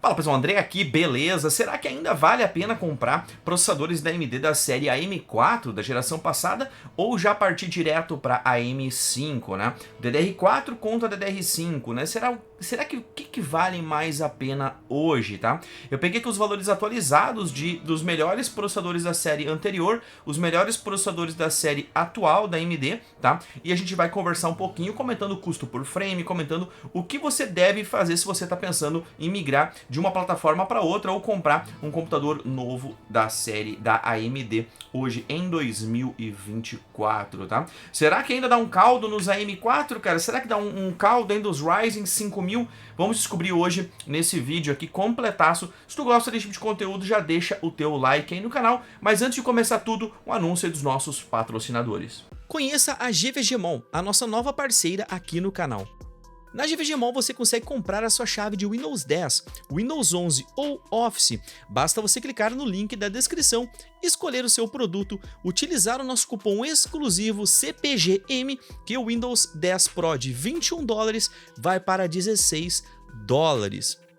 Fala pessoal, André aqui, beleza? Será que ainda vale a pena comprar processadores da AMD da série AM4 da geração passada ou já partir direto para a AM5, né? DDR4 contra DDR5, né? Será que o que vale mais a pena hoje, tá? Eu peguei aqui os valores atualizados dos melhores processadores da série anterior, os melhores processadores da série atual da AMD, tá? E a gente vai conversar um pouquinho comentando o custo por frame, comentando o que você deve fazer se você está pensando em migrar de uma plataforma para outra ou comprar um computador novo da série da AMD hoje em 2024, tá? Será que ainda dá um caldo nos AM4, cara? Será que dá um caldo ainda dos Ryzen 5000? Vamos descobrir hoje nesse vídeo aqui completaço. Se tu gosta desse tipo de conteúdo, já deixa o teu like aí no canal. Mas antes de começar tudo, um anúncio aí dos nossos patrocinadores. Conheça a GVGMOL, a nossa nova parceira aqui no canal. Na GVGMOL você consegue comprar a sua chave de Windows 10, Windows 11 ou Office. Basta você clicar no link da descrição, escolher o seu produto, utilizar o nosso cupom exclusivo CPGM, que o Windows 10 Pro de $21 vai para $16.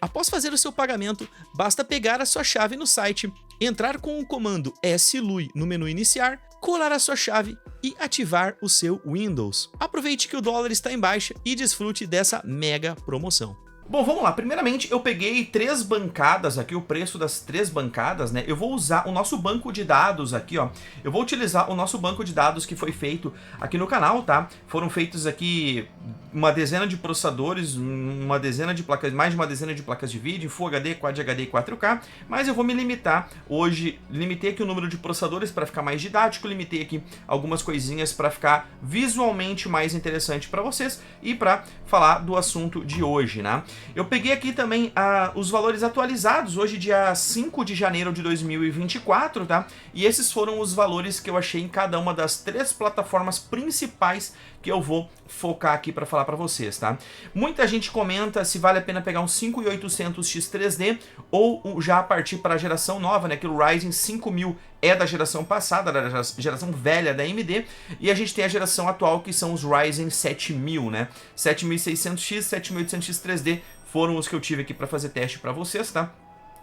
Após fazer o seu pagamento, basta pegar a sua chave no site, entrar com o comando SLUI no menu iniciar, colar a sua chave e ativar o seu Windows. Aproveite que o dólar está em baixa e desfrute dessa mega promoção. Bom, vamos lá. Primeiramente, eu peguei 3 bancadas aqui, o preço das 3 bancadas, né? Eu vou usar o nosso banco de dados aqui, ó. Eu vou utilizar o nosso banco de dados que foi feito aqui no canal, tá? Foram feitos aqui uma dezena de processadores, uma dezena de placas, mais de uma dezena de placas de vídeo, Full HD, Quad HD e 4K, mas eu vou me limitar hoje, limitei aqui o número de processadores para ficar mais didático, limitei aqui algumas coisinhas para ficar visualmente mais interessante para vocês e para falar do assunto de hoje, né? Eu peguei aqui também os valores atualizados, hoje dia 5 de janeiro de 2024, tá? E esses foram os valores que eu achei em cada uma das 3 plataformas principais que eu vou focar aqui para falar para vocês, tá? Muita gente comenta se vale a pena pegar um 5800X3D ou já partir para a geração nova, né? Que o Ryzen 5000 é da geração passada, da geração velha da AMD, e a gente tem a geração atual que são os Ryzen 7000, né? 7600X, 7800X3D foram os que eu tive aqui para fazer teste para vocês, tá?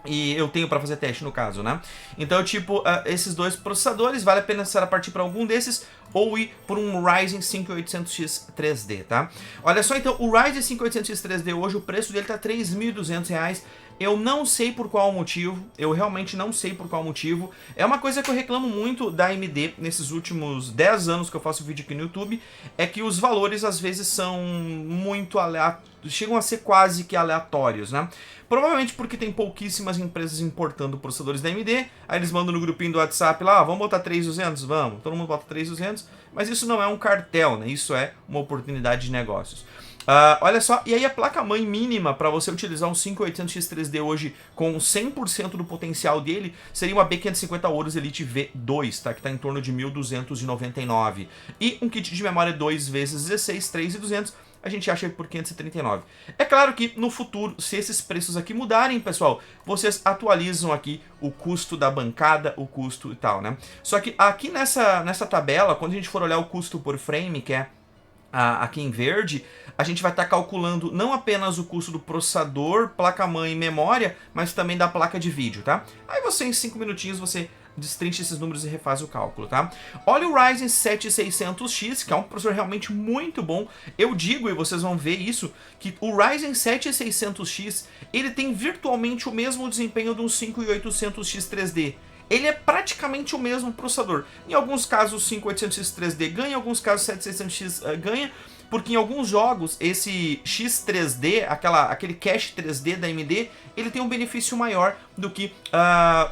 E eu tenho para fazer teste no caso, né? Então, tipo, esses 2 processadores, vale a pena partir para algum desses ou ir por um Ryzen 5800X 3D, tá? Olha só, então, o Ryzen 5800X 3D hoje, o preço dele tá R$ 3.200. Eu não sei por qual motivo, eu realmente não sei por qual motivo. É uma coisa que eu reclamo muito da AMD nesses últimos 10 anos que eu faço vídeo aqui no YouTube, é que os valores às vezes são muito aleatórios, chegam a ser quase que aleatórios, né? Provavelmente porque tem pouquíssimas empresas importando processadores da AMD, aí eles mandam no grupinho do WhatsApp lá, vamos botar 3.200? Vamos, todo mundo bota 3.200, mas isso não é um cartel, né? Isso é uma oportunidade de negócios. Olha só, e aí a placa-mãe mínima para você utilizar um 5800X3D hoje com 100% do potencial dele seria uma B550 Aorus Elite V2, tá? Que está em torno de 1.299. E um kit de memória 2x16, 3.200, a gente acha por 539. É claro que no futuro, se esses preços aqui mudarem, pessoal, vocês atualizam aqui o custo da bancada, o custo e tal, né? Só que aqui nessa tabela, quando a gente for olhar o custo por frame, que é aqui em verde, a gente vai estar calculando não apenas o custo do processador, placa-mãe e memória, mas também da placa de vídeo, tá? Aí você, em 5 minutinhos, você destrincha esses números e refaz o cálculo, tá? Olha o Ryzen 7600X, que é um processador realmente muito bom. Eu digo, e vocês vão ver isso, que o Ryzen 7600X, ele tem virtualmente o mesmo desempenho de um 5800X 3D. Ele é praticamente o mesmo processador. Em alguns casos o 5800X 3D ganha, em alguns casos o 7600X ganha, porque em alguns jogos esse X3D, aquele cache 3D da AMD, ele tem um benefício maior do que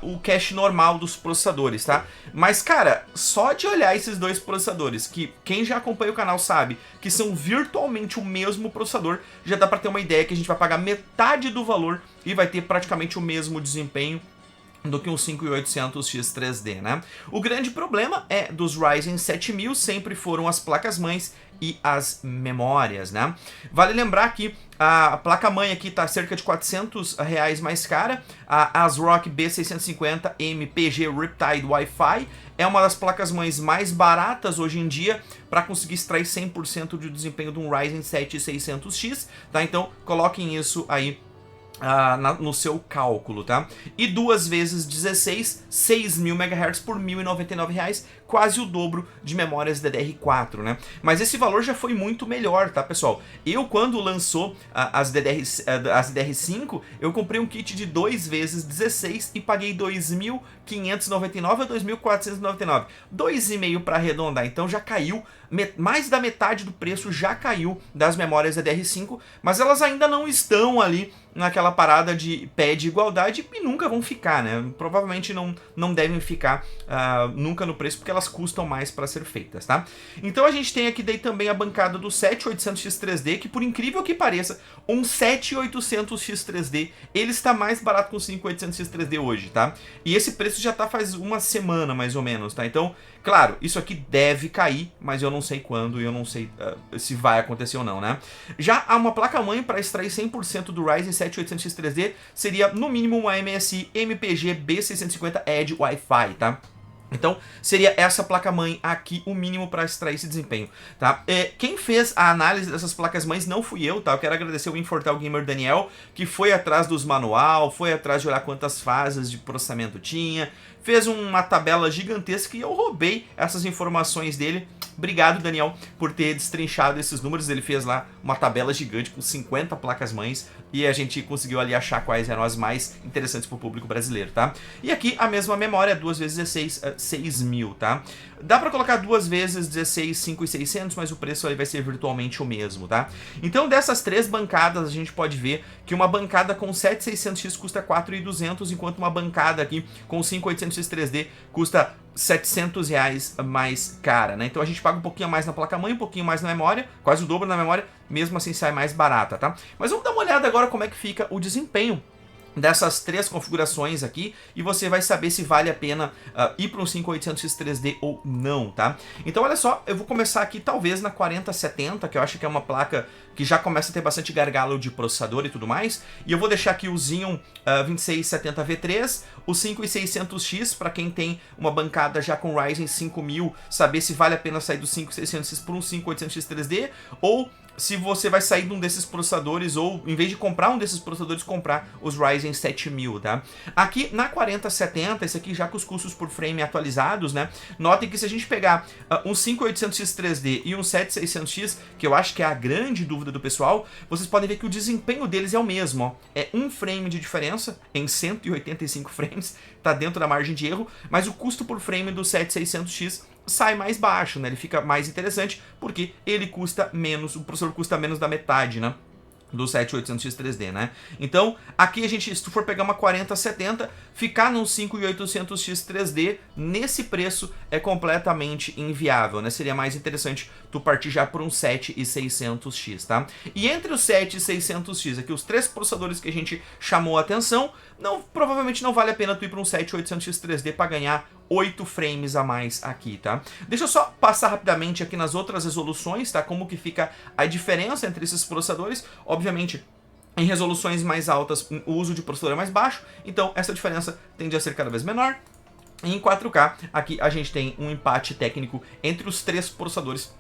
o cache normal dos processadores, tá? Mas, cara, só de olhar esses 2 processadores, que quem já acompanha o canal sabe que são virtualmente o mesmo processador, já dá para ter uma ideia que a gente vai pagar metade do valor e vai ter praticamente o mesmo desempenho do que um 5800X 3D, né? O grande problema dos Ryzen 7000 sempre foram as placas-mães e as memórias, né? Vale lembrar que a placa-mãe aqui está cerca de R$400 mais cara. A ASRock B650 MPG Riptide Wi-Fi é uma das placas-mães mais baratas hoje em dia para conseguir extrair 100% do desempenho de um Ryzen 7600X, tá? Então coloquem isso aí no seu cálculo, tá? E 2 vezes 16, 6.000 MHz por R$ 1.099, quase o dobro de memórias DDR4, né? Mas esse valor já foi muito melhor, tá, pessoal? Eu, quando lançou as DDR5, eu comprei um kit de 2 vezes 16 e paguei R$ 2.599 a R$ 2.499. 2,5 para arredondar, então já caiu, mais da metade do preço já caiu das memórias DDR5, mas elas ainda não estão ali naquela parada de pé de igualdade e nunca vão ficar, né? Provavelmente não devem ficar nunca no preço, porque elas custam mais para ser feitas, tá? Então a gente tem aqui daí também a bancada do 7800X3D, que por incrível que pareça, um 7800X3D, ele está mais barato que o 5800X3D hoje, tá? E esse preço já tá faz uma semana, mais ou menos, tá? Então, claro, isso aqui deve cair, mas eu não sei quando e eu não sei se vai acontecer ou não, né? Já há uma placa-mãe para extrair 100% do Ryzen 7800X3D, seria no mínimo uma MSI MPG B650 Edge Wi-Fi, tá? Então, seria essa placa-mãe aqui o mínimo para extrair esse desempenho, tá? Quem fez a análise dessas placas-mães não fui eu, tá? Eu quero agradecer o Infortal Gamer Daniel, que foi atrás dos manual, foi atrás de olhar quantas fases de processamento tinha, fez uma tabela gigantesca e eu roubei essas informações dele. Obrigado, Daniel, por ter destrinchado esses números. Ele fez lá uma tabela gigante com 50 placas-mães e a gente conseguiu ali achar quais eram as mais interessantes para o público brasileiro, tá? E aqui a mesma memória, 2 vezes 16, 6.000, tá? Dá para colocar 2 vezes 16, 5.600, mas o preço ali vai ser virtualmente o mesmo, tá? Então dessas 3 bancadas a gente pode ver que uma bancada com 7600X custa 4.200, enquanto uma bancada aqui com 5800X 3D custa R$ 700 mais cara, né? Então a gente paga um pouquinho mais na placa-mãe, um pouquinho mais na memória, quase o dobro na memória, mesmo assim sai mais barata, tá? Mas vamos dar uma olhada agora como é que fica o desempenho dessas 3 configurações aqui e você vai saber se vale a pena ir para um 5800X 3D ou não, tá? Então olha só, eu vou começar aqui talvez na 4070, que eu acho que é uma placa que já começa a ter bastante gargalo de processador e tudo mais, e eu vou deixar aqui o Xeon 2670V3, o 5600X para quem tem uma bancada já com Ryzen 5000, saber se vale a pena sair do 5600X por um 5800X 3D ou se você vai sair de um desses processadores ou, em vez de comprar um desses processadores, comprar os Ryzen 7000, tá? Aqui na 4070, esse aqui já com os custos por frame atualizados, né? Notem que se a gente pegar um 5800X 3D e um 7600X, que eu acho que é a grande dúvida do pessoal, vocês podem ver que o desempenho deles é o mesmo, ó. É um frame de diferença em 185 frames, tá dentro da margem de erro, mas o custo por frame do 7600X sai mais baixo, né? Ele fica mais interessante porque ele custa menos, o processador custa menos da metade, né? Do 7800X 3D, né? Então, aqui a gente, se tu for pegar uma 4070, ficar num 5800X 3D, nesse preço, é completamente inviável, né? Seria mais interessante tu partir já por um 7600X, tá? E entre os 7600X, aqui os 3 processadores que a gente chamou a atenção, provavelmente não vale a pena tu ir para um 7800X 3D para ganhar 8 frames a mais aqui, tá? Deixa eu só passar rapidamente aqui nas outras resoluções, tá? Como que fica a diferença entre esses processadores. Obviamente, em resoluções mais altas, o uso de processador é mais baixo, então essa diferença tende a ser cada vez menor. E em 4K, aqui a gente tem um empate técnico entre os 3 processadores.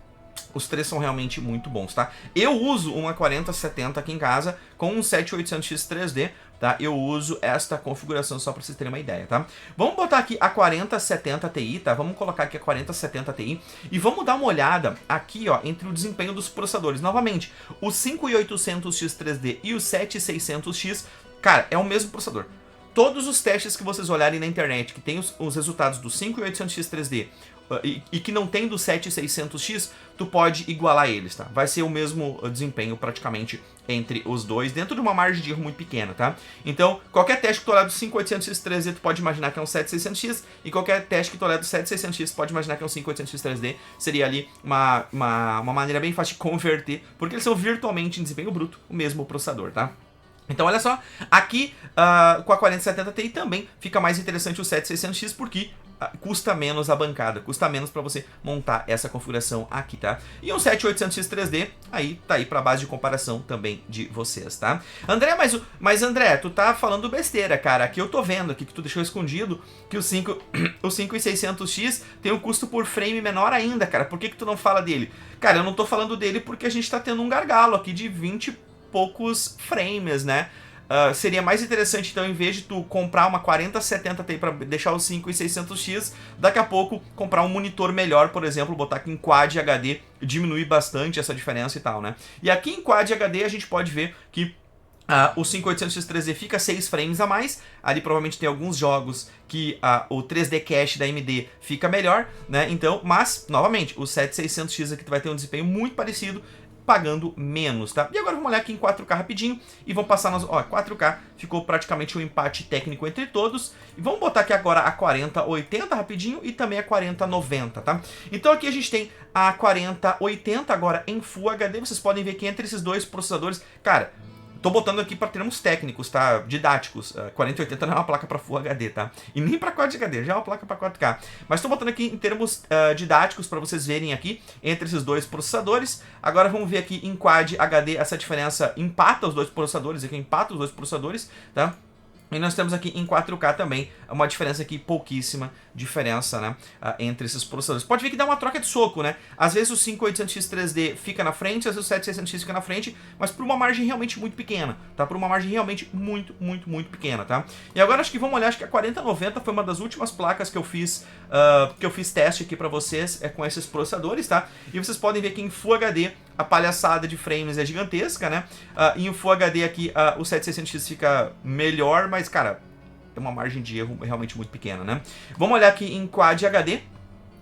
Os 3 são realmente muito bons, tá? Eu uso uma 4070 aqui em casa com um 7800X 3D, tá? Eu uso esta configuração só para vocês terem uma ideia, tá? Vamos botar aqui a 4070 Ti, tá? Vamos colocar aqui a 4070 Ti e vamos dar uma olhada aqui, ó, entre o desempenho dos processadores. Novamente, o 5800X 3D e o 7600X, cara, é o mesmo processador. Todos os testes que vocês olharem na internet, que tem os resultados do 5800X 3D e que não tem do 7600X, tu pode igualar eles, tá? Vai ser o mesmo desempenho praticamente entre os dois, dentro de uma margem de erro muito pequena, tá? Então, qualquer teste que tu olhar do 5800X 3D, tu pode imaginar que é um 7600X, e qualquer teste que tu olhar do 7600X, pode imaginar que é um 5800X 3D. Seria ali uma maneira bem fácil de converter, porque eles são virtualmente em desempenho bruto o mesmo processador, tá? Então olha só, aqui com a 4070 Ti também fica mais interessante o 7600X porque custa menos a bancada, custa menos para você montar essa configuração aqui, tá? E um 7800X 3D, aí tá aí para base de comparação também de vocês, tá? André, mas André, tu tá falando besteira, cara. Aqui eu tô vendo aqui que tu deixou escondido que o 5600X tem um custo por frame menor ainda, cara. Por que tu não fala dele? Cara, eu não tô falando dele porque a gente tá tendo um gargalo aqui de 20 poucos frames, né? seria mais interessante, então, em vez de tu comprar uma 4070 Ti para deixar o 5600X, daqui a pouco comprar um monitor melhor, por exemplo, botar aqui em Quad HD, diminuir bastante essa diferença e tal, né? E aqui em Quad HD a gente pode ver que o 5800X3D fica 6 frames a mais, ali provavelmente tem alguns jogos que o 3D Cache da AMD fica melhor, né? Então, mas, novamente, o 7600X aqui vai ter um desempenho muito parecido, pagando menos, tá? E agora vamos olhar aqui em 4K rapidinho e vamos passar nas... Ó, 4K ficou praticamente um empate técnico entre todos. E vamos botar aqui agora a 4080 rapidinho e também a 4090, tá? Então aqui a gente tem a 4080 agora em Full HD. Vocês podem ver que entre esses dois processadores, cara, tô botando aqui para termos técnicos, tá? Didáticos. 4080 não é uma placa para Full HD, tá? E nem para Quad HD, já é uma placa para 4K. Mas tô botando aqui em termos didáticos para vocês verem aqui entre esses dois processadores. Agora vamos ver aqui em Quad HD essa diferença empata os dois processadores, aqui empata os dois processadores, tá? E nós temos aqui em 4K também uma diferença aqui, pouquíssima diferença, né, entre esses processadores. Pode ver que dá uma troca de soco, né? Às vezes o 5800X 3D fica na frente, às vezes o 7600X fica na frente, mas por uma margem realmente muito pequena, tá? Por uma margem realmente muito pequena, tá? E agora acho que vamos olhar, acho que a 4090 foi uma das últimas placas que eu fiz teste aqui pra vocês com esses processadores, tá? E vocês podem ver que em Full HD a palhaçada de frames é gigantesca, né? Em Full HD aqui o 7600X fica melhor, mas, cara, é uma margem de erro realmente muito pequena, né? Vamos olhar aqui em Quad HD.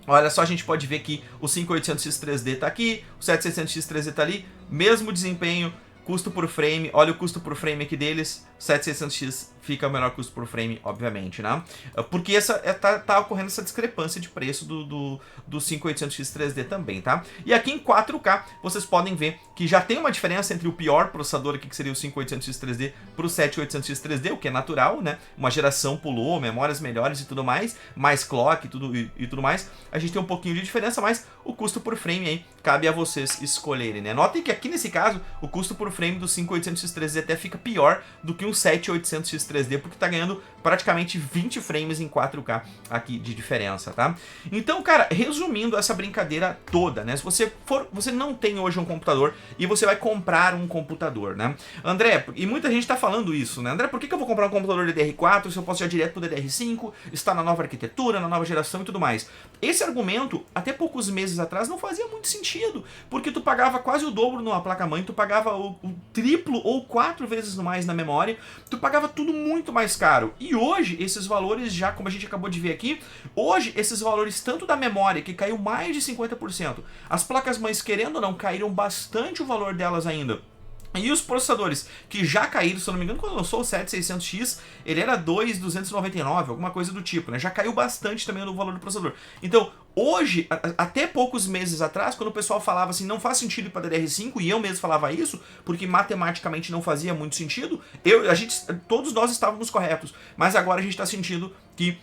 Olha só, a gente pode ver que o 5800X 3D tá aqui, o 7600X 3D tá ali, mesmo desempenho, custo por frame, olha o custo por frame aqui deles, 7600X fica o menor custo por frame, obviamente, né? Porque tá ocorrendo essa discrepância de preço do 5800X 3D também, tá? E aqui em 4K, vocês podem ver que já tem uma diferença entre o pior processador aqui, que seria o 5800X 3D, pro 7800X 3D, o que é natural, né? Uma geração pulou, memórias melhores e tudo mais clock e tudo mais. A gente tem um pouquinho de diferença, mas o custo por frame aí cabe a vocês escolherem, né? Notem que aqui nesse caso, o custo por frame do 5800X 3D até fica pior do que um 7800X 3D, porque tá ganhando praticamente 20 frames em 4K aqui de diferença, tá? Então, cara, resumindo essa brincadeira toda, né? Se você não tem hoje um computador e você vai comprar um computador, né? André, e muita gente tá falando isso, né? André, por que eu vou comprar um computador DDR4 se eu posso ir direto pro DDR5, está na nova arquitetura, na nova geração e tudo mais? Esse argumento, até poucos meses atrás, não fazia muito sentido, porque tu pagava quase o dobro numa placa-mãe, tu pagava o triplo ou 4 vezes mais na memória, tu pagava tudo muito mais caro. E hoje, esses valores já, como a gente acabou de ver aqui, hoje esses valores tanto da memória, que caiu mais de 50%, as placas-mães, querendo ou não, caíram bastante o valor delas ainda. E os processadores que já caíram, se eu não me engano, quando lançou o 7600X, ele era 2.299, alguma coisa do tipo, né? Já caiu bastante também no valor do processador. Então, hoje, até poucos meses atrás, quando o pessoal falava assim, não faz sentido ir para DDR5, e eu mesmo falava isso, porque matematicamente não fazia muito sentido, todos nós estávamos corretos. Mas agora a gente está sentindo que,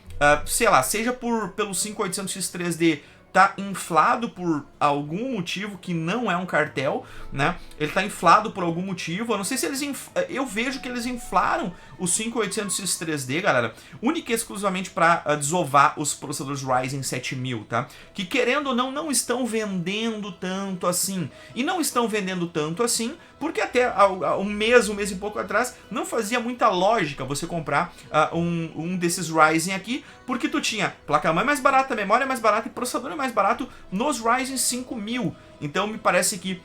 sei lá, seja pelo 5800X 3D, tá inflado por algum motivo que não é um cartel, né? Ele tá inflado por algum motivo. Eu não sei se eles... Eu vejo que eles inflaram o 5800X 3D, galera, única e exclusivamente para desovar os processadores Ryzen 7000, tá? Que, querendo ou não estão vendendo tanto assim. E não estão vendendo tanto assim porque até um mês e pouco atrás não fazia muita lógica você comprar um desses Ryzen aqui, porque tu tinha placa-mãe mais barata, memória mais barata e processador mais barato nos Ryzen 5000. Então me parece que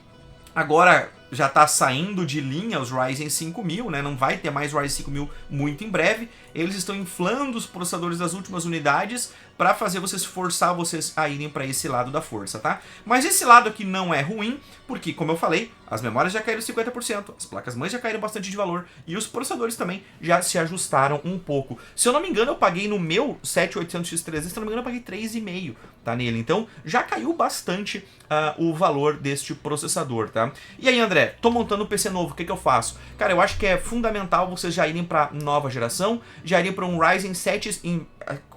agora já está saindo de linha os Ryzen 5000, né? Não vai ter mais Ryzen 5000 muito em breve. Eles estão inflando os processadores das últimas unidades para forçar vocês a irem para esse lado da força, tá? Mas esse lado aqui não é ruim, porque, como eu falei, as memórias já caíram 50%, as placas-mães já caíram bastante de valor e os processadores também já se ajustaram um pouco. Se eu não me engano, eu paguei no meu 7800X 3D, se eu não me engano, eu paguei 3,5, tá, nele. Então, já caiu bastante o valor deste processador, tá? E aí, André, tô montando um PC novo, o que eu faço? Cara, eu acho que é fundamental vocês já irem para nova geração, já irem para um Ryzen 7,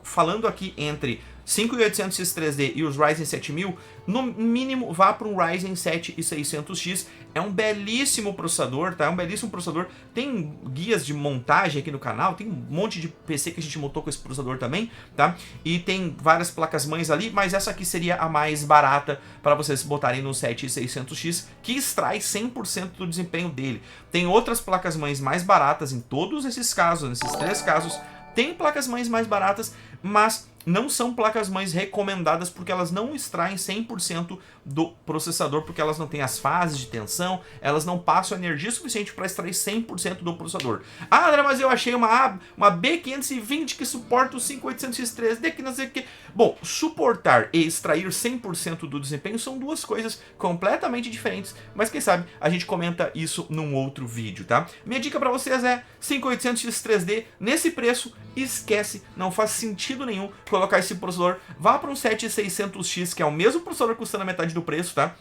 falando aqui entre 5800X 3D e os Ryzen 7000, no mínimo vá para um Ryzen 7 e 600X. É um belíssimo processador, tá? É um belíssimo processador. Tem guias de montagem aqui no canal, tem um monte de PC que a gente montou com esse processador também, tá? E tem várias placas-mães ali, mas essa aqui seria a mais barata para vocês botarem no 7600X, que extrai 100% do desempenho dele. Tem outras placas-mães mais baratas em todos esses casos, nesses 3 casos. Tem placas-mães mais baratas, mas não são placas-mães recomendadas porque elas não extraem 100% do processador, porque elas não têm as fases de tensão, elas não passam energia suficiente para extrair 100% do processador. Ah, André, mas eu achei uma B520 que suporta o 5800X3D, que não sei o que. Bom, suportar e extrair 100% do desempenho são duas coisas completamente diferentes, mas quem sabe a gente comenta isso num outro vídeo, tá? Minha dica para vocês é 5800X3D, nesse preço, esquece, não faz sentido nenhum colocar esse processador. Vá para um 7600X, que é o mesmo processador custando a metade do preço, tá?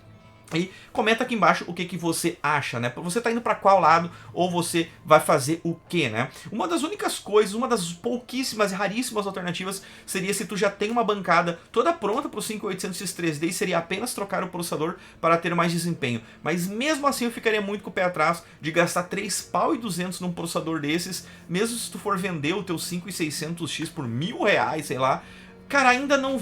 E comenta aqui embaixo o que você acha, né? Você tá indo para qual lado ou você vai fazer o que, né? Uma das únicas coisas, uma das pouquíssimas e raríssimas alternativas seria se tu já tem uma bancada toda pronta para o 5800X3D e seria apenas trocar o processador para ter mais desempenho. Mas mesmo assim eu ficaria muito com o pé atrás de gastar 3.200 num processador desses, mesmo se tu for vender o teu 5600X por R$1.000, sei lá. Cara, ainda não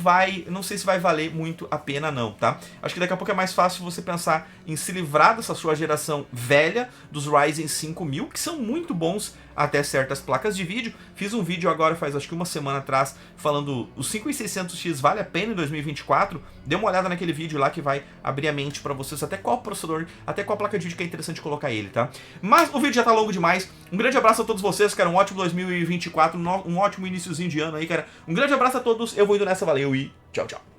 sei se vai valer muito a pena não, tá? Acho que daqui a pouco é mais fácil você pensar em se livrar dessa sua geração velha, dos Ryzen 5000, que são muito bons até certas placas de vídeo. Fiz um vídeo agora, faz acho que uma semana atrás, falando o 5600X vale a pena em 2024. Dê uma olhada naquele vídeo lá que vai abrir a mente pra vocês até qual processador, até qual placa de vídeo que é interessante colocar ele, tá? Mas o vídeo já tá longo demais. Um grande abraço a todos vocês, cara. Um ótimo 2024, um ótimo iniciozinho de ano aí, cara. Um grande abraço a todos. Eu vou indo nessa, valeu e tchau, tchau.